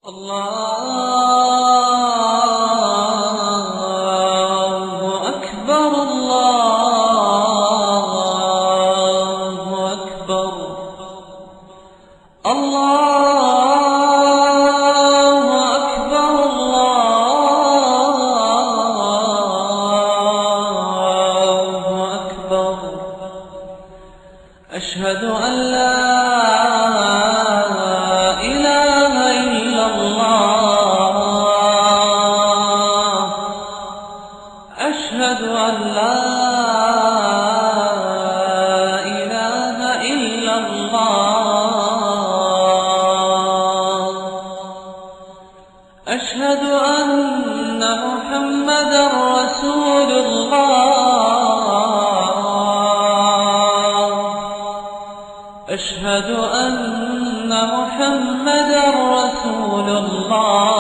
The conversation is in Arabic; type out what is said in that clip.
الله أكبر الله أكبر الله أكبر الله أكبر أشهد أن لا إله إلا الله أشهد أن لا إله إلا الله أشهد أن محمدا رسول الله أشهد أن محمدا رسول الله